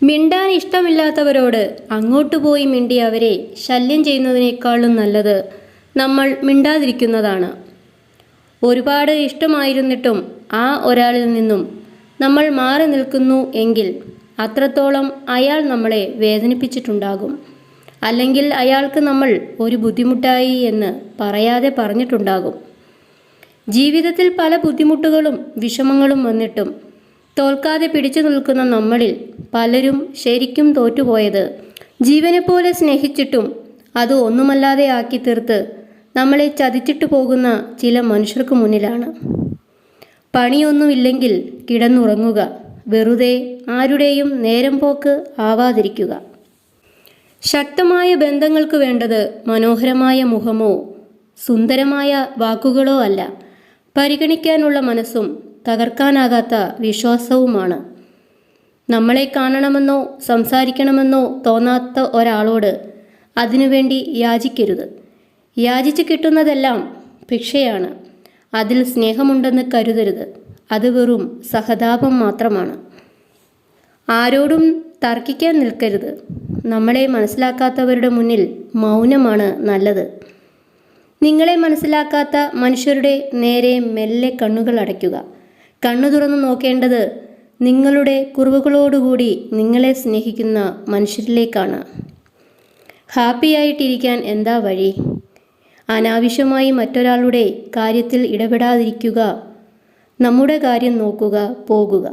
മിണ്ടാൻ ഇഷ്ടമില്ലാത്തവരോട് അങ്ങോട്ട് പോയി മിണ്ടി അവരെ ശല്യം ചെയ്യുന്നതിനേക്കാളും നല്ലത് നമ്മൾ മിണ്ടാതിരിക്കുന്നതാണ്. ഒരുപാട് ഇഷ്ടമായിരുന്നിട്ടും ആ ഒരാളിൽ നിന്നും നമ്മൾ മാറി നിൽക്കുന്നു എങ്കിൽ അത്രത്തോളം അയാൾ നമ്മളെ വേദനിപ്പിച്ചിട്ടുണ്ടാകും. അല്ലെങ്കിൽ അയാൾക്ക് നമ്മൾ ഒരു ബുദ്ധിമുട്ടായി എന്ന് പറയാതെ പറഞ്ഞിട്ടുണ്ടാകും. ജീവിതത്തിൽ പല ബുദ്ധിമുട്ടുകളും വിഷമങ്ങളും വന്നിട്ടും തോൽക്കാതെ പിടിച്ചു നിൽക്കുന്ന നമ്മളിൽ പലരും ശരിക്കും തോറ്റുപോയത് ജീവനെപ്പോലെ സ്നേഹിച്ചിട്ടും അത് ഒന്നുമല്ലാതെ ആക്കി തീർത്ത് നമ്മളെ ചതിച്ചിട്ട് പോകുന്ന ചില മനുഷ്യർക്ക് മുന്നിലാണ്. പണിയൊന്നുമില്ലെങ്കിൽ കിടന്നുറങ്ങുക, വെറുതെ ആരുടെയും നേരം പോക്ക് ആവാതിരിക്കുക. ശക്തമായ ബന്ധങ്ങൾക്ക് വേണ്ടത് മനോഹരമായ മുഖമോ സുന്ദരമായ വാക്കുകളോ അല്ല, പരിഗണിക്കാനുള്ള മനസ്സും തകർക്കാനാകാത്ത വിശ്വാസവുമാണ്. നമ്മളെ കാണണമെന്നോ സംസാരിക്കണമെന്നോ തോന്നാത്ത ഒരാളോട് അതിനുവേണ്ടി യാചിക്കരുത്. യാചിച്ച് കിട്ടുന്നതെല്ലാം ഭിക്ഷയാണ്. അതിൽ സ്നേഹമുണ്ടെന്ന് കരുതരുത്. അത് വെറും സഹതാപം മാത്രമാണ്. ആരോടും തർക്കിക്കാൻ നിൽക്കരുത്. നമ്മളെ മനസ്സിലാക്കാത്തവരുടെ മുന്നിൽ മൗനമാണ് നല്ലത്. നിങ്ങളെ മനസ്സിലാക്കാത്ത മനുഷ്യരുടെ നേരെ മെല്ലെ കണ്ണുകൾ അടയ്ക്കുക. കണ്ണു തുറന്നു നോക്കേണ്ടത് നിങ്ങളുടെ കുറവുകളോടുകൂടി നിങ്ങളെ സ്നേഹിക്കുന്ന മനുഷ്യരിലേക്കാണ്. ഹാപ്പിയായിട്ടിരിക്കാൻ എന്താ വഴി? അനാവശ്യമായി മറ്റൊരാളുടെ കാര്യത്തിൽ ഇടപെടാതിരിക്കുക. നമ്മുടെ കാര്യം നോക്കുക, പോകുക.